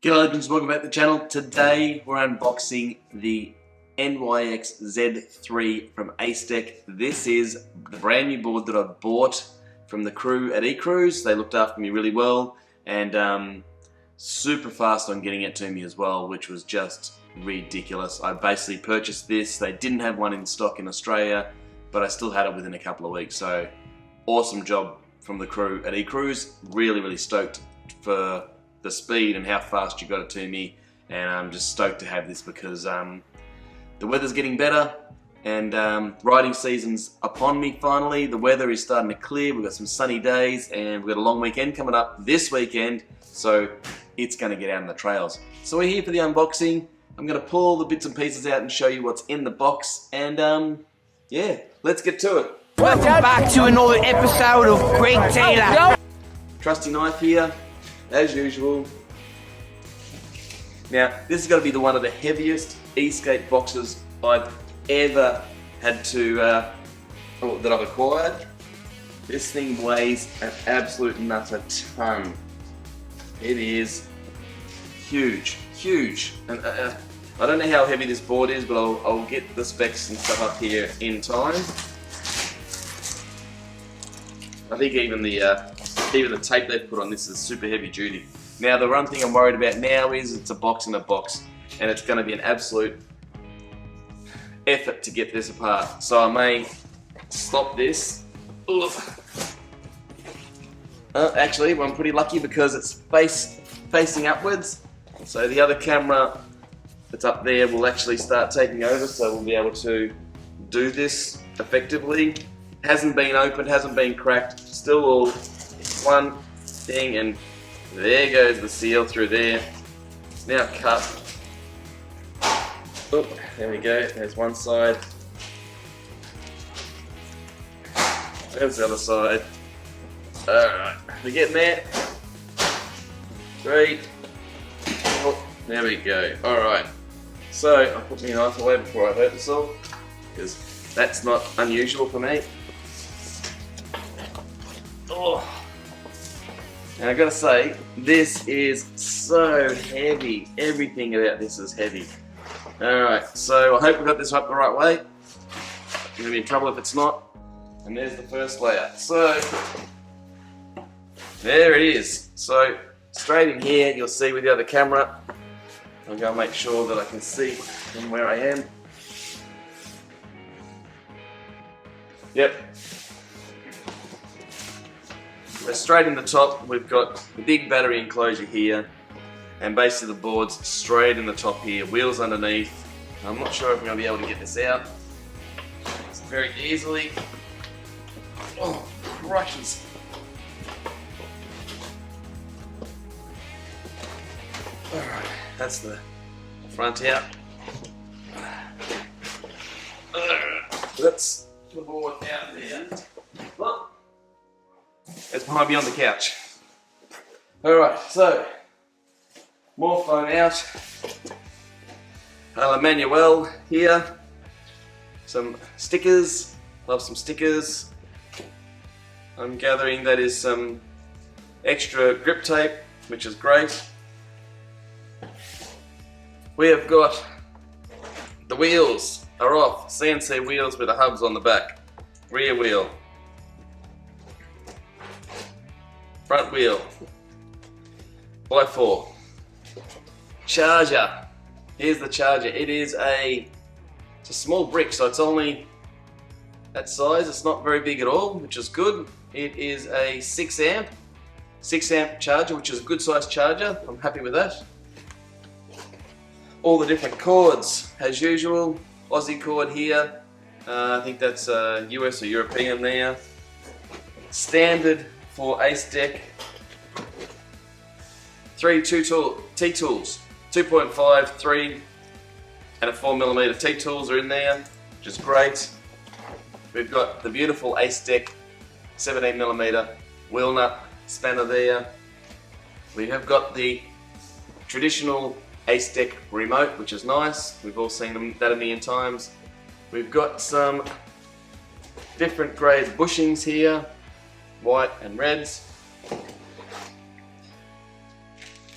G'day legends, welcome back to the channel. Today we're unboxing the NYX Z3 from Acedeck. This is the brand new board that I bought from the crew at Ecrooz. They looked after me really well and super fast on getting it to me as well, which was just ridiculous. I basically purchased this. They didn't have one in stock in Australia, but I still had it within a couple of weeks. So awesome job from the crew at Ecrooz. Really stoked for the speed and how fast you got it to me, and I'm just stoked to have this because the weather's getting better and riding season's upon me finally. The weather is starting to clear, we've got some sunny days and we've got a long weekend coming up this weekend, so it's going to get out on the trails. So we're here for the unboxing. I'm going to pull all the bits and pieces out and show you what's in the box, and yeah, let's get to it. Welcome back to another episode of Greg Taylor. Trusty knife here, as usual. Now, this is going to be one of the heaviest e-skate boxes I've ever had to, that I've acquired. This thing weighs an absolute nutter ton. It is huge. And I don't know how heavy this board is, but I'll get the specs and stuff up here in time. I think even the tape they've put on this is super heavy duty. Now the one thing I'm worried about now is it's a box in a box, and it's going to be an absolute effort to get this apart. So I may stop this. Actually, I'm pretty lucky because it's facing upwards, so the other camera that's up there will actually start taking over, so we'll be able to do this effectively. Hasn't been opened, hasn't been cracked, still all one thing, and there goes the seal through there. Now cut. Oh, there we go, there's one side. There's the other side. Alright, we're getting there. 3. Oh, there we go. Alright, so I'll put my knife away before I hurt this all, because that's not unusual for me. Oh. And I gotta say, this is so heavy. Everything about this is heavy. Alright, so I hope we got this up the right way. I'm gonna be in trouble if it's not. And there's the first layer. So, there it is. So, straight in here, you'll see with the other camera. I'll go make sure that I can see from where I am. Yep. We're straight in the top, we've got the big battery enclosure here, and basically the board's straight in the top here, wheels underneath. I'm not sure if I'm going to be able to get this out. It's very easily. Oh, crushes. Alright, that's the front out. That's the board out there. Look. It's behind me on the couch. Alright, so more phone out. Manuel here. Some stickers. Love some stickers. I'm gathering that is some extra grip tape, which is great. We have got the wheels are off. CNC wheels with the hubs on the back. Rear wheel. Front wheel, by 4. Charger. Here's the charger. It's a small brick, so it's only that size. It's not very big at all, which is good. It is a 6 amp charger, which is a good size charger. I'm happy with that. All the different cords, as usual. Aussie cord here. I think that's US or European there. Standard for Acedeck. 3 T-tools, 2.5, 3 and a 4mm T-tools are in there, which is great. We've got the beautiful Acedeck 17mm wheel nut spanner there. We have got the traditional Acedeck remote, which is nice. We've all seen that a million times. We've got some different grade bushings here, white and reds.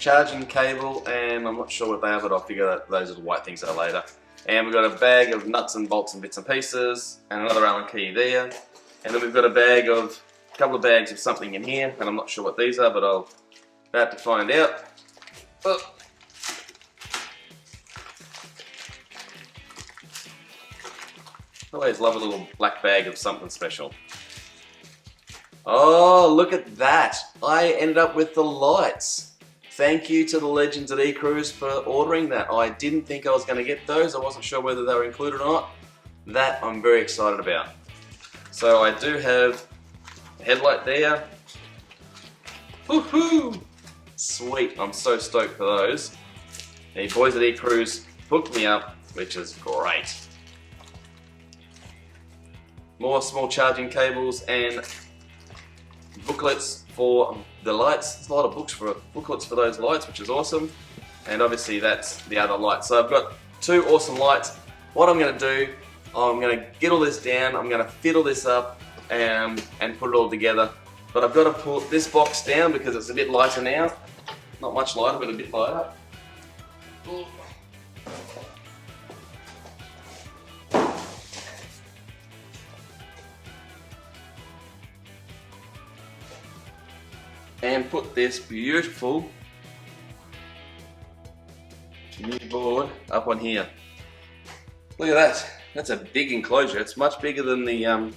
charging cable, and I'm not sure what they are, but I'll figure out those little white things out later. And we've got a bag of nuts and bolts and bits and pieces, and another Allen key there. And then we've got a couple of bags of something in here, and I'm not sure what these are, but I'll about to find out. Oh. I always love a little black bag of something special. Oh, look at that! I ended up with the lights. Thank you to the legends at Ecrooz for ordering that. I didn't think I was going to get those. I wasn't sure whether they were included or not. That I'm very excited about. So I do have a headlight there. Woohoo! Sweet, I'm so stoked for those. The boys at Ecrooz hooked me up, which is great. More small charging cables and booklets for the lights. There's a lot of booklets for those lights, which is awesome. And obviously that's the other light. So I've got two awesome lights. What I'm going to do, I'm going to get all this down, I'm going to fit all this up and put it all together. But I've got to put this box down because it's a bit lighter now. Not much lighter, but a bit lighter. And put this beautiful new board up on here. Look at that. That's a big enclosure. It's much bigger than the 14S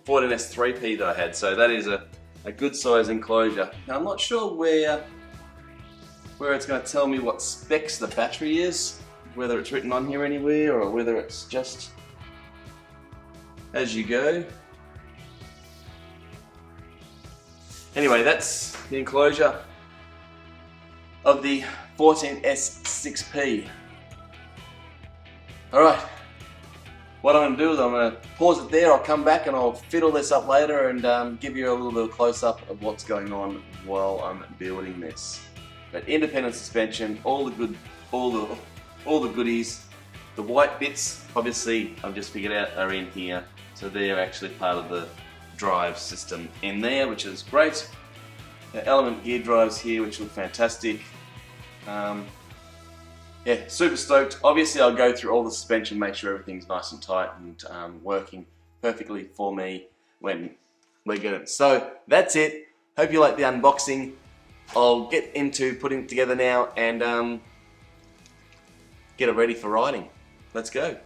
3P that I had. So that is a good size enclosure. Now I'm not sure where it's going to tell me what specs the battery is, whether it's written on here anywhere or whether it's just as you go. Anyway, that's the enclosure of the 14S 6P. Alright, what I'm going to do is I'm going to pause it there, I'll come back and I'll fit all this up later and give you a little bit of close-up of what's going on while I'm building this. But independent suspension, all the goodies. The white bits, obviously, I've just figured out are in here, so they're actually part of the drive system in there, which is great. The element gear drives here, which look fantastic. Yeah, super stoked. Obviously, I'll go through all the suspension, make sure everything's nice and tight and working perfectly for me when we get it. So that's it. Hope you like the unboxing. I'll get into putting it together now and get it ready for riding. Let's go.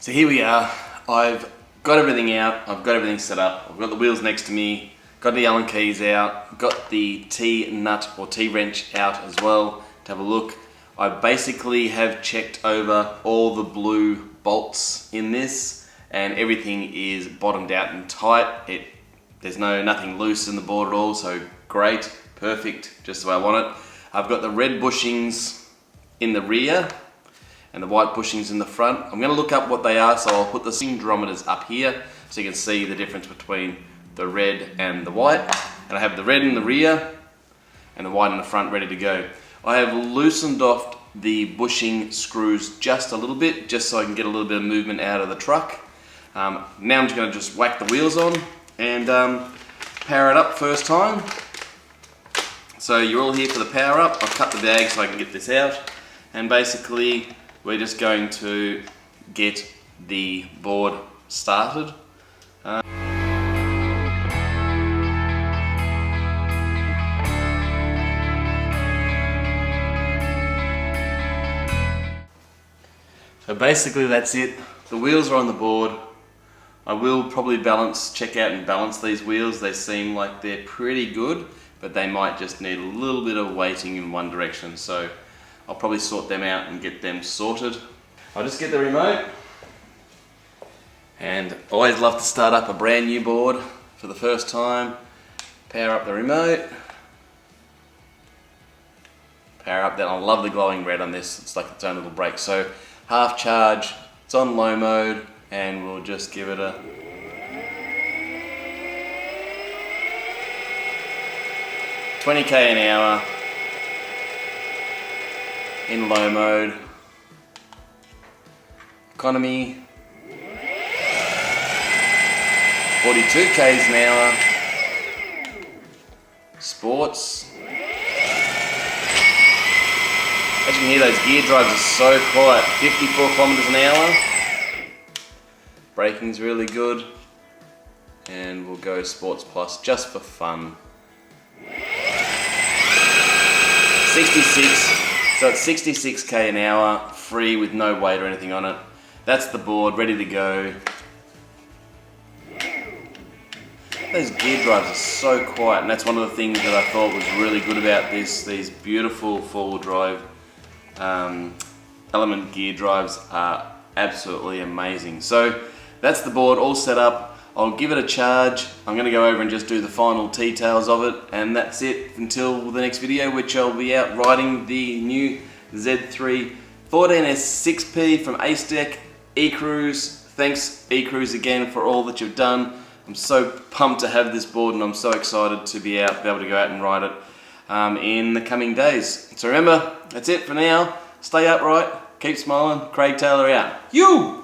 So here we are. I've got everything out. I've got everything set up. I've got the wheels next to me. Got the Allen keys out. Got the T-nut or T-wrench out as well to have a look. I basically have checked over all the blue bolts in this and everything is bottomed out and tight. There's nothing loose in the board at all, so great, perfect, just the way I want it. I've got the red bushings in the rear and the white bushings in the front. I'm going to look up what they are, so I'll put the spectrometers up here so you can see the difference between the red and the white. And I have the red in the rear and the white in the front ready to go. I have loosened off the bushing screws just a little bit, just so I can get a little bit of movement out of the truck. Now I'm just going to just whack the wheels on and power it up first time. So you're all here for the power up. I've cut the bag so I can get this out, and basically we're just going to get the board started. So basically that's it. The wheels are on the board. I will probably check out and balance these wheels. They seem like they're pretty good, but they might just need a little bit of weighting in one direction. So I'll probably sort them out and get them sorted. I'll just get the remote. And I always love to start up a brand new board for the first time. Power up the remote. Power up that. I love the glowing red on this. It's like its own little brake. So half charge, it's on low mode, and we'll just give it a $20k an hour in low mode. Economy 42k's an hour. Sports. As you can hear, those gear drives are so quiet. 54 kilometers an hour. Braking's really good. And we'll go Sports Plus just for fun. 66. So it's 66k an hour, free with no weight or anything on it. That's the board, ready to go. Those gear drives are so quiet, and that's one of the things that I thought was really good about this. These beautiful four-wheel drive element gear drives are absolutely amazing. So that's the board all set up. I'll give it a charge. I'm going to go over and just do the final details of it, and that's it until the next video, which I'll be out riding the new Z3 14S6P from Acedeck, Ecrooz. Thanks Ecrooz again for all that you've done. I'm so pumped to have this board, and I'm so excited to be able to go out and ride it in the coming days. So remember, that's it for now. Stay upright, keep smiling. Craig Taylor out. You!